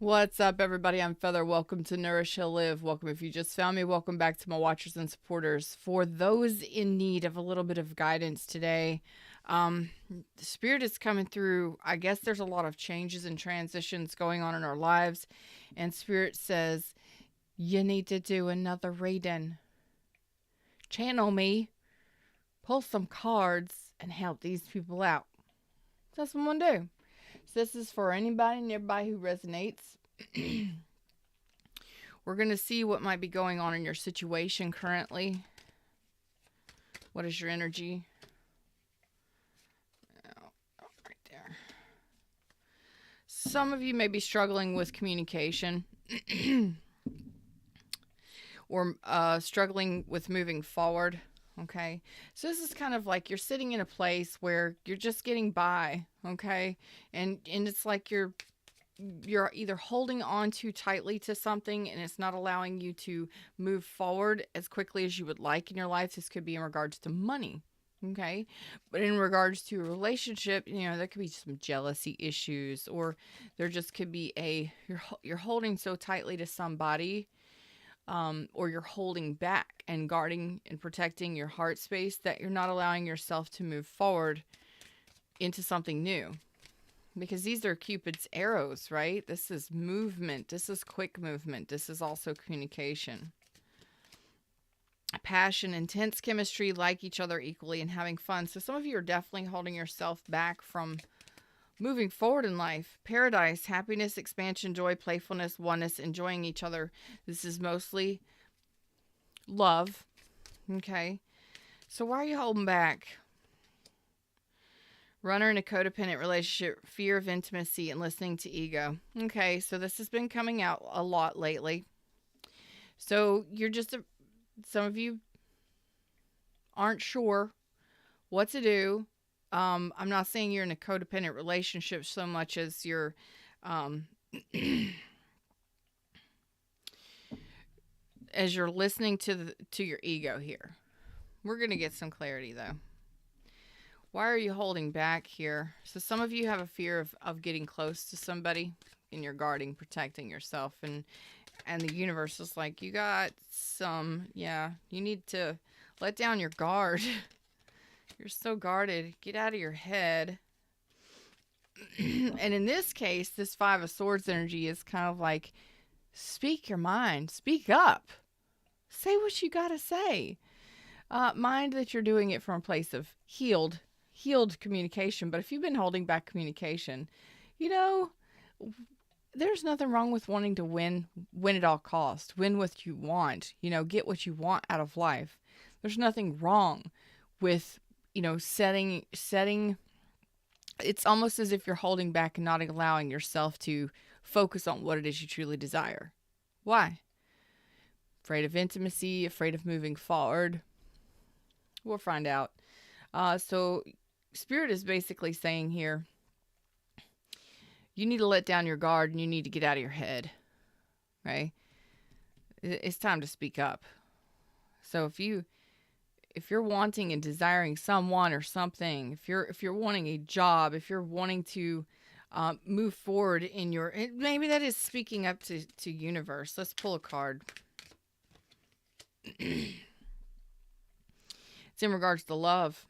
What's up, everybody? I'm Feather. Welcome to Nourish Heal Live. Welcome if you just found me. Welcome back to my watchers and supporters. For those in need of a little bit of guidance today, Spirit is coming through. I guess there's a lot of changes and transitions going on in our lives, and Spirit says, you need to do another reading. Channel me, pull some cards, and help these people out. That's what I'm going to do. So this is for anybody nearby who resonates. We're going to see what might be going on in your situation currently. What is your energy? Oh, right there. Some of you may be struggling with communication or struggling with moving forward. Okay, so this is kind of like you're sitting in a place where you're just getting by. Okay, and it's like you're either holding on too tightly to something and it's not allowing you to move forward as quickly as you would like in your life. This could be in regards to money. Okay, but in regards to a relationship, there could be some jealousy issues, or there just could be you're holding so tightly to somebody, or you're holding back and guarding and protecting your heart space that you're not allowing yourself to move forward into something new. Because these are Cupid's arrows, right? This is movement. This is quick movement. This is also communication. Passion, intense chemistry, like each other equally, and having fun. So some of you are definitely holding yourself back from moving forward in life. Paradise, happiness, expansion, joy, playfulness, oneness, enjoying each other. This is mostly love. Okay. So why are you holding back? Runner in a codependent relationship, fear of intimacy, and listening to ego. Okay, so this has been coming out a lot lately. So you're just, some of you aren't sure what to do. I'm not saying you're in a codependent relationship so much as you're, as you're listening to your ego here. We're going to get some clarity though. Why are you holding back here? So some of you have a fear of getting close to somebody, and you're guarding, protecting yourself, and the universe is like, you got you need to let down your guard. You're so guarded. Get out of your head. And in this case, this Five of Swords energy is kind of like, speak your mind. Speak up. Say what you got to say. Mind that you're doing it from a place of healed communication. But if you've been holding back communication, there's nothing wrong with wanting to win at all costs. Win what you want. Get what you want out of life. There's nothing wrong with setting. It's almost as if you're holding back and not allowing yourself to focus on what it is you truly desire. Why? Afraid of intimacy, afraid of moving forward. We'll find out. So Spirit is basically saying here, you need to let down your guard and you need to get out of your head. Right? It's time to speak up. So if you're wanting and desiring someone or something, if you're wanting a job, if you're wanting to move forward in your, maybe that is speaking up to universe. Let's pull a card. It's in regards to love.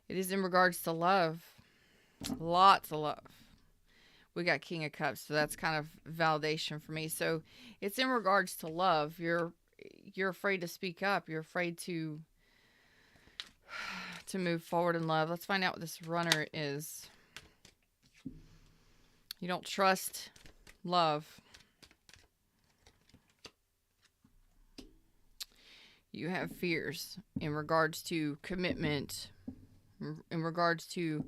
It is in regards to love. Lots of love. We got King of Cups, so that's kind of validation for me. So it's in regards to love. You're afraid to speak up. You're afraid to move forward in love. Let's find out what this runner is. You don't trust love. You have fears in regards to commitment, in regards to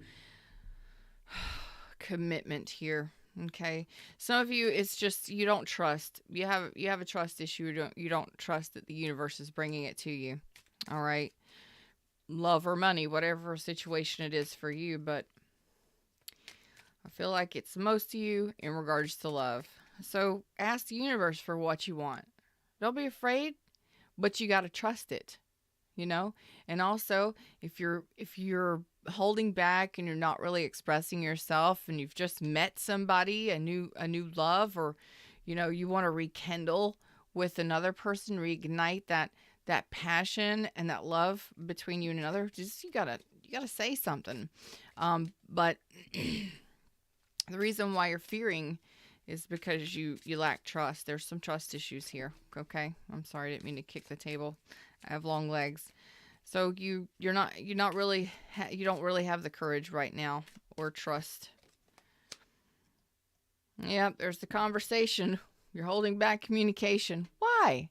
commitment here. Okay, some of you, it's just you don't trust. You have a trust issue. You don't trust that the universe is bringing it to you. All right, love or money, whatever situation it is for you, but I feel like it's most of you in regards to love. So ask the universe for what you want. Don't be afraid. But you got to trust it, And also, if you're holding back and you're not really expressing yourself, and you've just met somebody, a new love, or you want to rekindle with another person, reignite that passion and that love between you and another, just you gotta say something. But the reason why you're fearing is because you lack trust. There's some trust issues here. Okay, I'm sorry, I didn't mean to kick the table. I have long legs. So you don't really have the courage right now, or trust. Yep, there's the conversation. You're holding back communication. Why?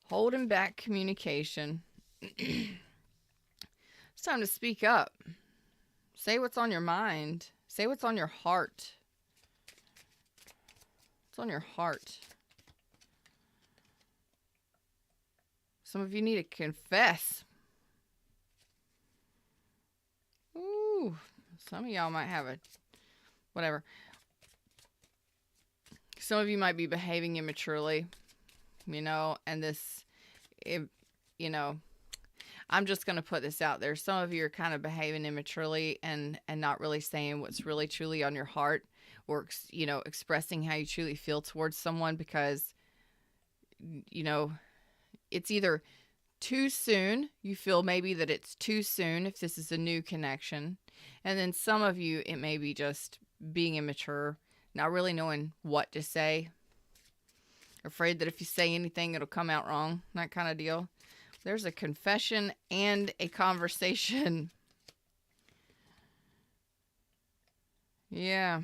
Holding back communication. It's time to speak up. Say what's on your mind. Say what's on your heart. What's on your heart? Some of you need to confess. Ooh, some of y'all might have whatever. Some of you might be behaving immaturely, and this, I'm just going to put this out there. Some of you are kind of behaving immaturely and not really saying what's really truly on your heart, or, expressing how you truly feel towards someone, because, it's either too soon. You feel maybe that it's too soon if this is a new connection. And then some of you, it may be just being immature, not really knowing what to say. Afraid that if you say anything, it'll come out wrong. That kind of deal. There's a confession and a conversation. Yeah.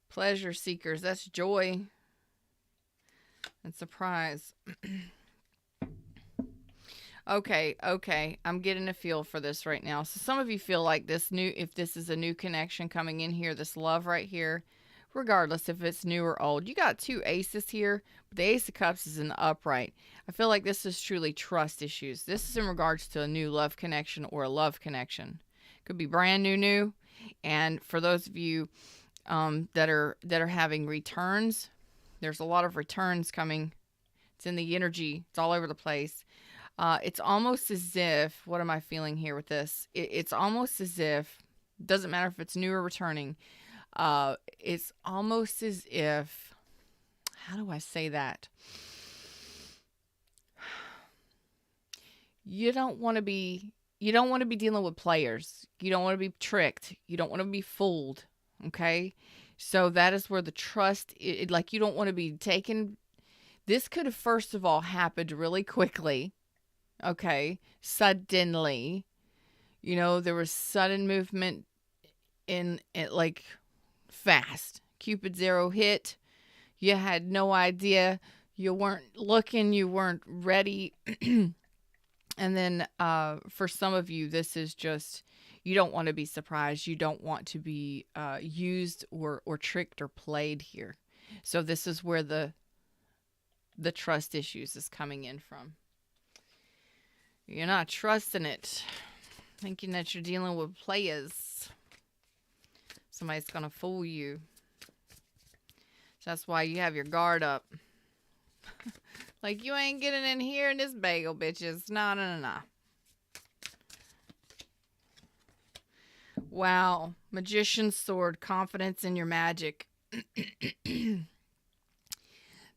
Pleasure seekers. That's joy and surprise. Okay. I'm getting a feel for this right now. So some of you feel like if this is a new connection coming in here, this love right here, regardless if it's new or old. You got two aces here, but the Ace of Cups is in the upright. I feel like this is truly trust issues. This is in regards to a new love connection or a love connection. Could be brand new. And for those of you that are having returns, there's a lot of returns coming. It's in the energy. It's all over the place. It's almost as if, what am I feeling here with this? It's almost as if, doesn't matter if it's new or returning. It's almost as if, how do I say that? You don't want to be dealing with players. You don't want to be tricked. You don't want to be fooled. Okay. So that is where the trust, like you don't want to be taken. This could have first of all happened really quickly. Okay. Suddenly, there was sudden movement in it, like fast. Cupid's arrow hit. You had no idea. You weren't looking. You weren't ready. And then for some of you, this is just, you don't want to be surprised. You don't want to be used or tricked or played here. So this is where the trust issues is coming in from. You're not trusting it. Thinking that you're dealing with players. Somebody's going to fool you. So that's why you have your guard up. Like, you ain't getting in here in this bagel, bitches. No. Wow. Magician's sword. Confidence in your magic.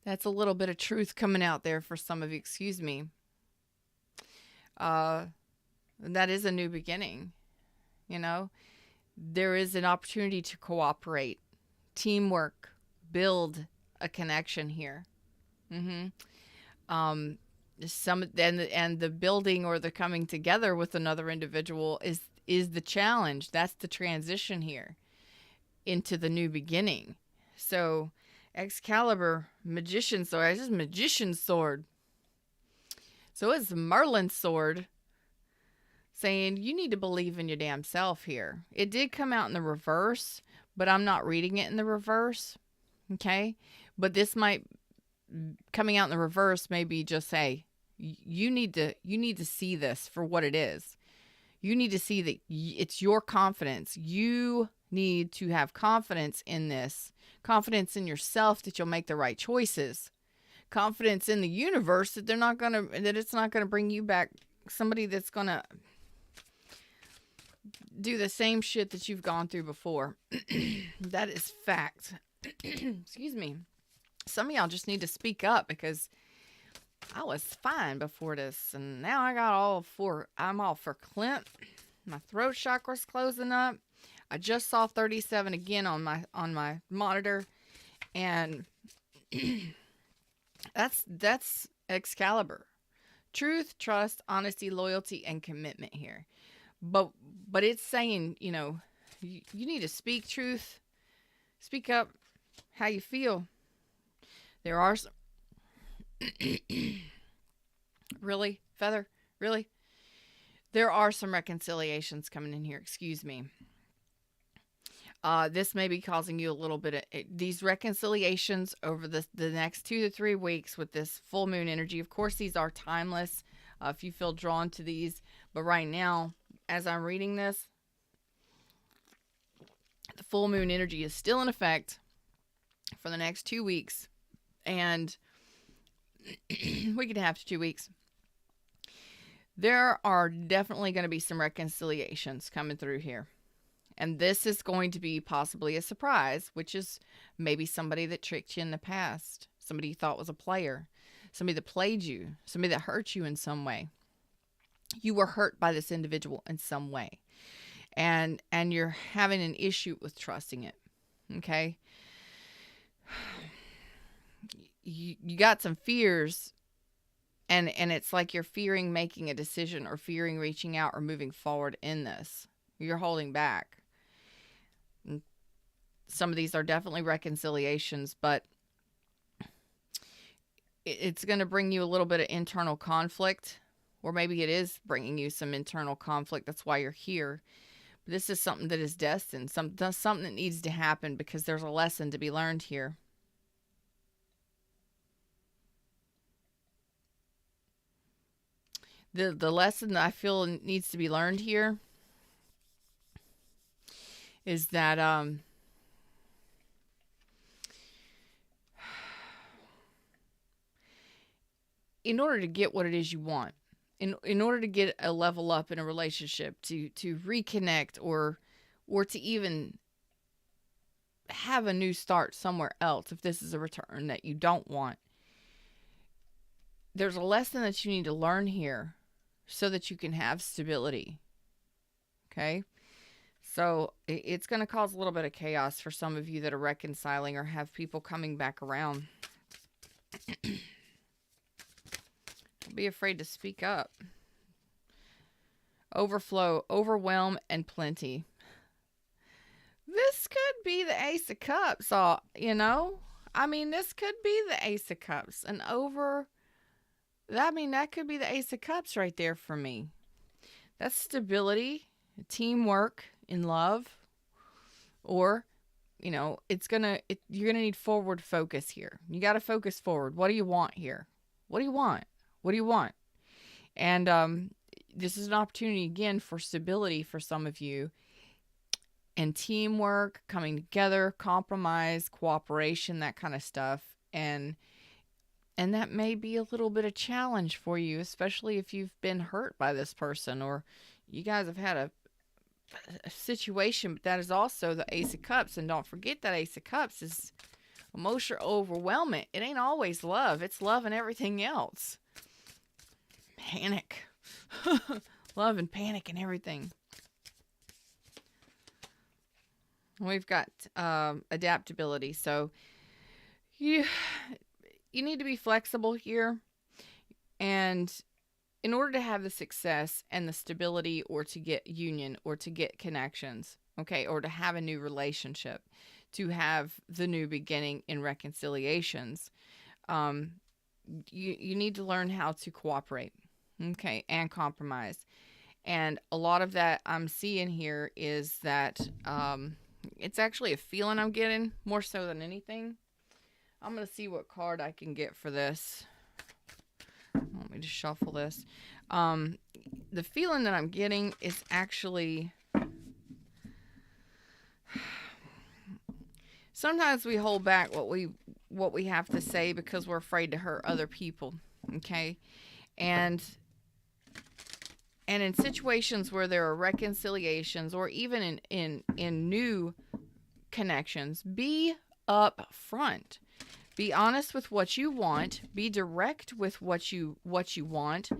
That's a little bit of truth coming out there for some of you. Excuse me. That is a new beginning. There is an opportunity to cooperate, teamwork, build a connection here. And the building or the coming together with another individual is the challenge. That's the transition here into the new beginning. So Excalibur, Magician's sword. This is Magician's sword. So it's Merlin's sword, saying you need to believe in your damn self here. It did come out in the reverse, but I'm not reading it in the reverse. Okay? But this might, coming out in the reverse, maybe just say, you need to see this for what it is. You need to see that it's your confidence. You need to have confidence in this, confidence in yourself that you'll make the right choices, confidence in the universe that it's not gonna bring you back somebody that's gonna do the same shit that you've gone through before. That is fact. Excuse me. Some of y'all just need to speak up, because I was fine before this, and now I'm all for Clint. My throat chakra's closing up. I just saw 37 again on my monitor, and that's Excalibur. Truth, trust, honesty, loyalty, and commitment here. But it's saying, you need to speak truth, speak up how you feel. There are some really, Feather, really, there are some reconciliations coming in here. Excuse me. This may be causing you a little bit of these reconciliations over the next 2 to 3 weeks with this full moon energy. Of course, these are timeless if you feel drawn to these. But right now, as I'm reading this, the full moon energy is still in effect for the next 2 weeks. And we could have 2 weeks. There are definitely going to be some reconciliations coming through here. And this is going to be possibly a surprise, which is maybe somebody that tricked you in the past, somebody you thought was a player, somebody that played you, somebody that hurt you in some way. You were hurt by this individual in some way, and you're having an issue with trusting it. Okay, you got some fears, and it's like you're fearing making a decision, or fearing reaching out or moving forward in this. You're holding back. Some of these are definitely reconciliations, but it's going to bring you a little bit of internal conflict, or maybe it is bringing you some internal conflict. That's why you're here. But this is something that is destined, something that needs to happen, because there's a lesson to be learned here. The lesson that I feel needs to be learned here is that in order to get what it is you want, in order to get a level up in a relationship, to reconnect, or to even have a new start somewhere else, if this is a return that you don't want, there's a lesson that you need to learn here so that you can have stability. Okay? So it's going to cause a little bit of chaos for some of you that are reconciling or have people coming back around. Don't be afraid to speak up. Overflow, overwhelm, and plenty. This could be the Ace of Cups, this could be the Ace of Cups. That could be the Ace of Cups right there for me. That's stability, teamwork in love, or, you're going to need forward focus here. You got to focus forward. What do you want here? What do you want? What do you want? And this is an opportunity, again, for stability for some of you, and teamwork, coming together, compromise, cooperation, that kind of stuff. And that may be a little bit of challenge for you, especially if you've been hurt by this person, or you guys have had a situation. But that is also the Ace of Cups. And don't forget that Ace of Cups is emotional overwhelmment. It ain't always love. It's love and everything else. Panic. Love and panic and everything. We've got adaptability. So you need to be flexible here. And in order to have the success and the stability, or to get union, or to get connections, okay, or to have a new relationship, to have the new beginning in reconciliations, you need to learn how to cooperate, okay, and compromise. And a lot of that I'm seeing here is that it's actually a feeling I'm getting more so than anything. I'm going to see what card I can get for this. Let me just shuffle this. The feeling that I'm getting is actually, sometimes we hold back what we what we have to say because we're afraid to hurt other people. Okay. And in situations where there are reconciliations, or even in new connections, be up front. Be honest with what you want. Be direct with what you want.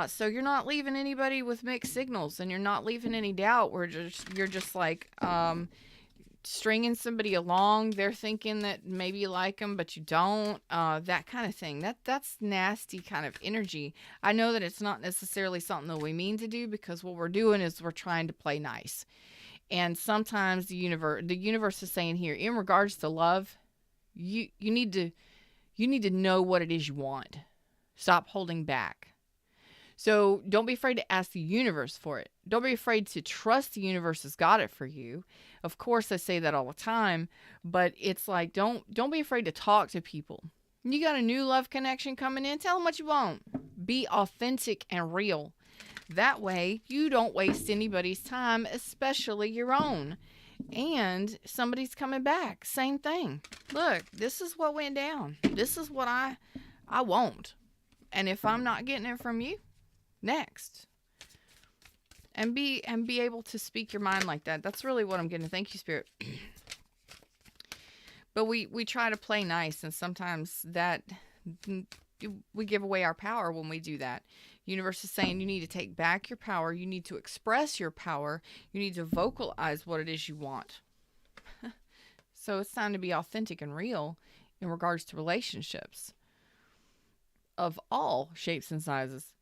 So you're not leaving anybody with mixed signals, and you're not leaving any doubt. You're just like stringing somebody along. They're thinking that maybe you like them, but you don't. That kind of thing. That's nasty kind of energy. I know that it's not necessarily something that we mean to do, because what we're doing is we're trying to play nice. And sometimes the universe is saying here, in regards to love, you need to know what it is you want. Stop holding back. So don't be afraid to ask the universe for it. Don't be afraid to trust the universe has got it for you. Of course, I say that all the time, but it's like, don't be afraid to talk to people. You got a new love connection coming in, tell them what you want. Be authentic and real. That way, you don't waste anybody's time, especially your own. And somebody's coming back, same thing. Look, this is what went down. This is what I want. And if I'm not getting it from you, next. And be able to speak your mind like that. That's really what I'm getting. Thank you, Spirit. But we try to play nice, and sometimes that we give away our power when we do that. Universe is saying you need to take back your power. You need to express your power. You need to vocalize what it is you want. So it's time to be authentic and real in regards to relationships of all shapes and sizes.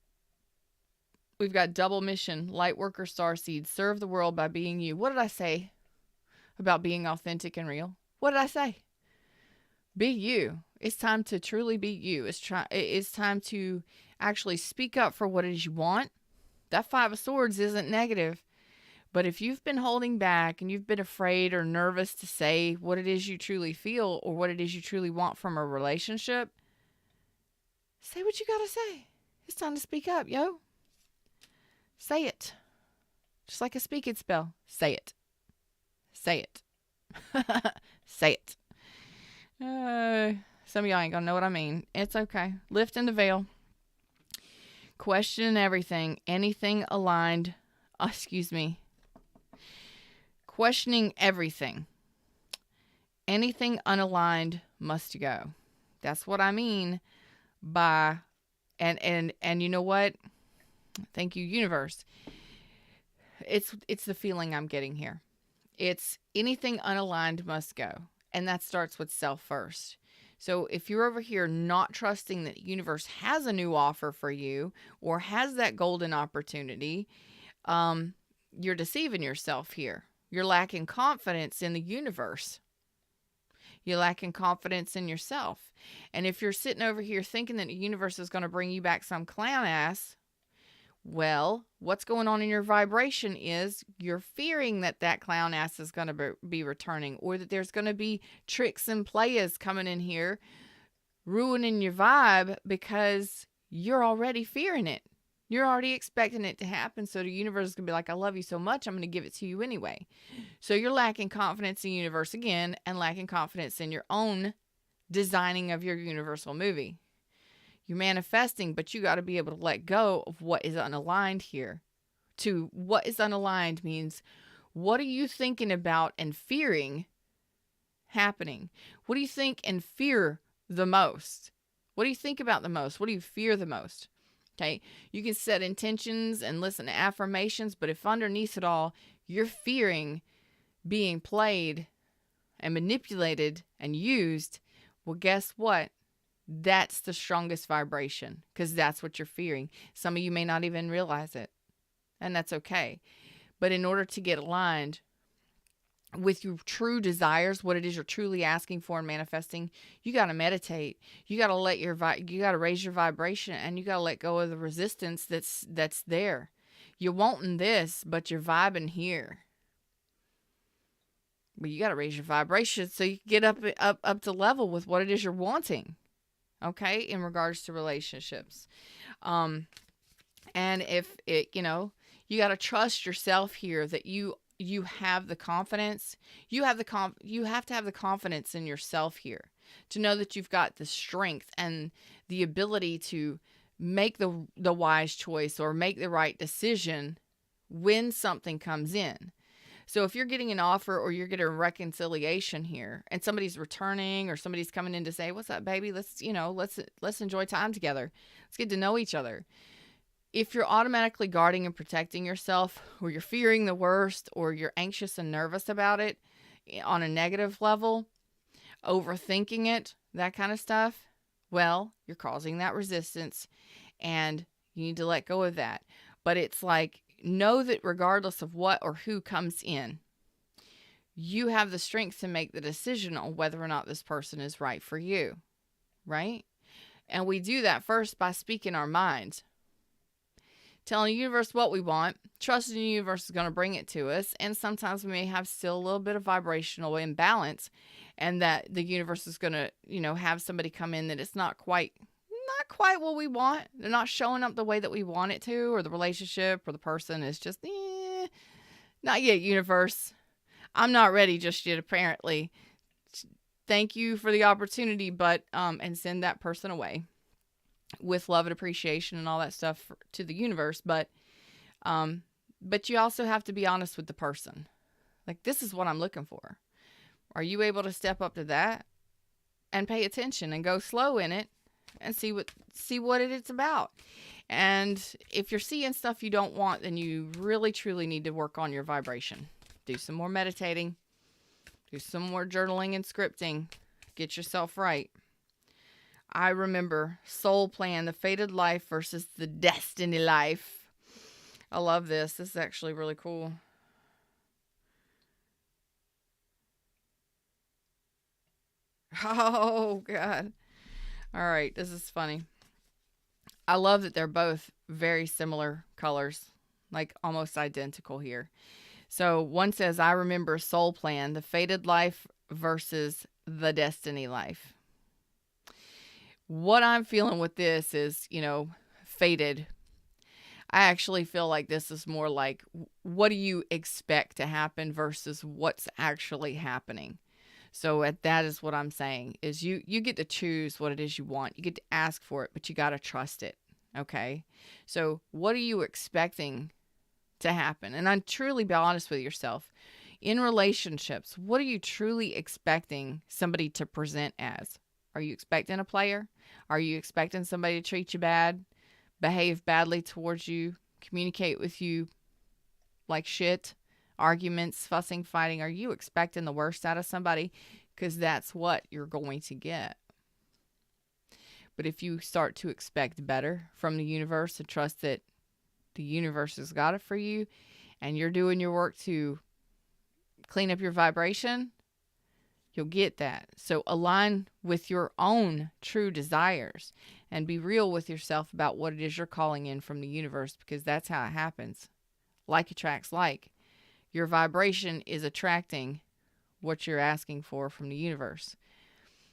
We've got double mission, light worker, starseed, serve the world by being you. What did I say about being authentic and real? What did I say? Be you. It's time to truly be you. It's time to actually speak up for what it is you want. That Five of Swords isn't negative. But if you've been holding back and you've been afraid or nervous to say what it is you truly feel or what it is you truly want from a relationship, say what you got to say. It's time to speak up, yo. Say it. Just like a speaking spell. Say it. Say it. Say it. Some of y'all ain't gonna know what I mean. It's okay. Lifting the veil. Question everything. Anything aligned. Questioning everything. Anything unaligned must go. That's what I mean by, and you know what? Thank you, universe. It's the feeling I'm getting here. It's anything unaligned must go. And that starts with self first. So if you're over here not trusting that the universe has a new offer for you or has that golden opportunity, you're deceiving yourself here. You're lacking confidence in the universe. You're lacking confidence in yourself. And if you're sitting over here thinking that the universe is going to bring you back some clown ass, well, what's going on in your vibration is you're fearing that that clown ass is going to be returning, or that there's going to be tricks and players coming in here ruining your vibe because you're already fearing it. You're already expecting it to happen. So the universe is going to be like, I love you so much, I'm going to give it to you anyway. So you're lacking confidence in the universe again, and lacking confidence in your own designing of your universal movie. You're manifesting, but you got to be able to let go of what is unaligned here. To what is unaligned means, what are you thinking about and fearing happening? What do you think and fear the most? What do you think about the most? What do you fear the most? Okay, you can set intentions and listen to affirmations, but if underneath it all, you're fearing being played and manipulated and used, well, guess what? That's the strongest vibration, because that's what you're fearing. Some of you may not even realize it, and that's okay. But in order to get aligned with your true desires, what it is you're truly asking for and manifesting, you got to meditate. You got to you got to raise your vibration, and you got to let go of the resistance that's there. You're wanting this, but you're vibing here. But you got to raise your vibration so you can get up to level with what it is you're wanting. Okay, in regards to relationships. And if it, you got to trust yourself here that you have the confidence. You have to have the confidence in yourself here. to know that you've got the strength and the ability to make the wise choice or make the right decision when something comes in. So if you're getting an offer or you're getting a reconciliation here and somebody's returning or somebody's coming in to say, "What's up, baby? Let's enjoy time together. Let's get to know each other." If you're automatically guarding and protecting yourself, or you're fearing the worst, or you're anxious and nervous about it on a negative level, overthinking it, that kind of stuff, well, you're causing that resistance and you need to let go of that. But it's like, know that regardless of what or who comes in, you have the strength to make the decision on whether or not this person is right for you, right? And we do that first by speaking our minds, telling the universe what we want, trusting the universe is going to bring it to us. And sometimes we may have still a little bit of vibrational imbalance, and that the universe is going to, have somebody come in that it's not quite what we want. They're not showing up the way that we want it to, or the relationship or the person is just, not yet, universe. I'm not ready just yet, apparently. Thank you for the opportunity, but, and send that person away with love and appreciation and all that stuff to the universe. But you also have to be honest with the person. Like, this is what I'm looking for. Are you able to step up to that and pay attention and go slow in it and see what it's about? And if you're seeing stuff you don't want, then you really truly need to work on your vibration. Do some more meditating, do some more journaling and scripting, get yourself right. I remember Soul Plan, the fated life versus the destiny life. I love this. This is actually really cool. Oh, God. All right. This is funny. I love that they're both very similar colors, like almost identical here. So one says, I remember Soul Plan, the fated life versus the destiny life. What I'm feeling with this is, fated. I actually feel like this is more like, what do you expect to happen versus what's actually happening? So that is what I'm saying, is you get to choose what it is you want. You get to ask for it, but you got to trust it. Okay. So what are you expecting to happen? And I'm truly be honest with yourself. In relationships, what are you truly expecting somebody to present as? Are you expecting a player? Are you expecting somebody to treat you bad, behave badly towards you, communicate with you like shit, arguments, fussing, fighting? Are you expecting the worst out of somebody? Because that's what you're going to get. But if you start to expect better from the universe and trust that the universe has got it for you, and you're doing your work to clean up your vibration, you'll get that. So align with your own true desires and be real with yourself about what it is you're calling in from the universe, because that's how it happens. Like attracts like. Your vibration is attracting what you're asking for from the universe.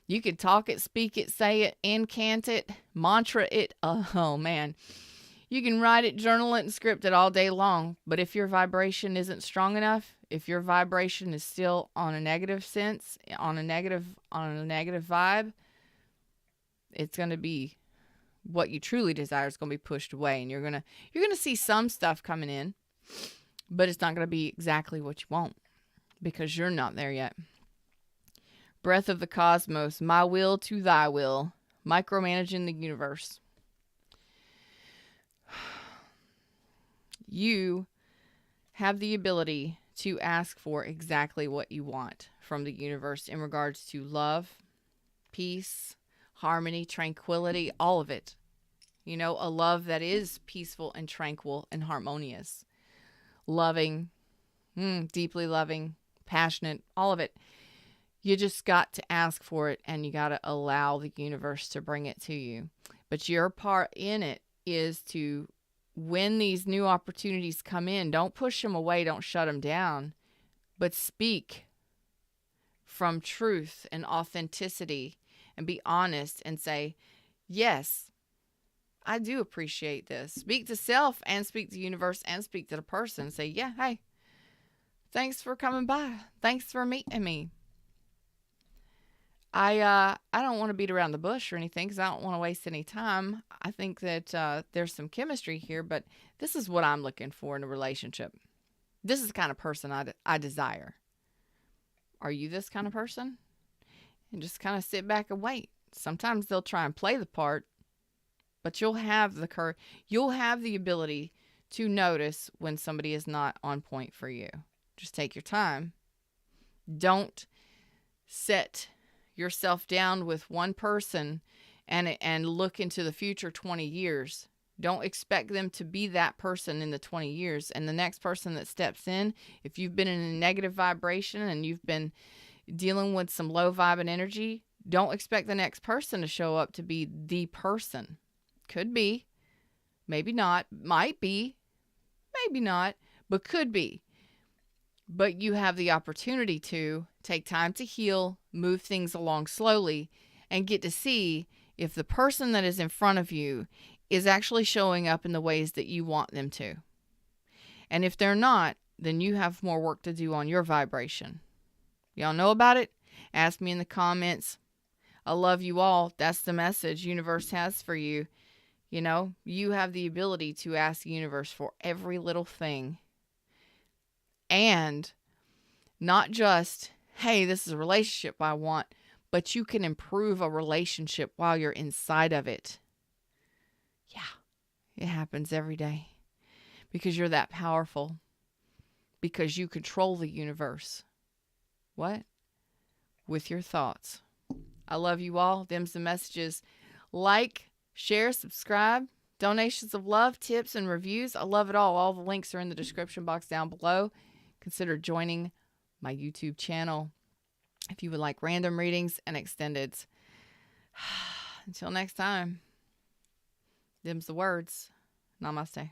You can talk it, speak it, say it, incant it, mantra it. Oh, man. You can write it, journal it, and script it all day long. But if your vibration isn't strong enough, if your vibration is still on a negative sense, on a negative vibe, it's going to be what you truly desire is going to be pushed away, and you're going to see some stuff coming in, but it's not going to be exactly what you want because you're not there yet. Breath of the cosmos, my will to thy will, micromanaging the universe. You have the ability to ask for exactly what you want from the universe in regards to love, peace, harmony, tranquility, all of it. A love that is peaceful and tranquil and harmonious. Loving, deeply loving, passionate, all of it. You just got to ask for it, and you got to allow the universe to bring it to you. But your part in it is to, when these new opportunities come in, don't push them away, don't shut them down, but speak from truth and authenticity and be honest and say, yes, I do appreciate this. Speak to self and speak to the universe and speak to the person. Say, yeah, hey, thanks for coming by. Thanks for meeting me. I don't want to beat around the bush or anything because I don't want to waste any time. I think that there's some chemistry here, but this is what I'm looking for in a relationship. This is the kind of person I desire. Are you this kind of person? And just kind of sit back and wait. Sometimes they'll try and play the part, but you'll have the you'll have the ability to notice when somebody is not on point for you. Just take your time. Don't set yourself down with one person and look into the future 20 years. Don't expect them to be that person in the 20 years. And the next person that steps in, if you've been in a negative vibration and you've been dealing with some low vibe and energy, don't expect the next person to show up to be the person. Could be, maybe not, might be, maybe not, but could be. But you have the opportunity to take time to heal, move things along slowly, and get to see if the person that is in front of you is actually showing up in the ways that you want them to. And if they're not, then you have more work to do on your vibration. Y'all know about it? Ask me in the comments. I love you all. That's the message universe has for you. You know, you have the ability to ask the universe for every little thing. And not just, hey, this is a relationship I want, but you can improve a relationship while you're inside of it. Yeah, it happens every day because you're that powerful, because you control the universe. What? With your thoughts. I love you all. Them's the messages. Like, share, subscribe, donations of love, tips, and reviews. I love it all. All the links are in the description box down below. Consider joining my YouTube channel if you would like random readings and extendeds. Until next time, them's the words. Namaste.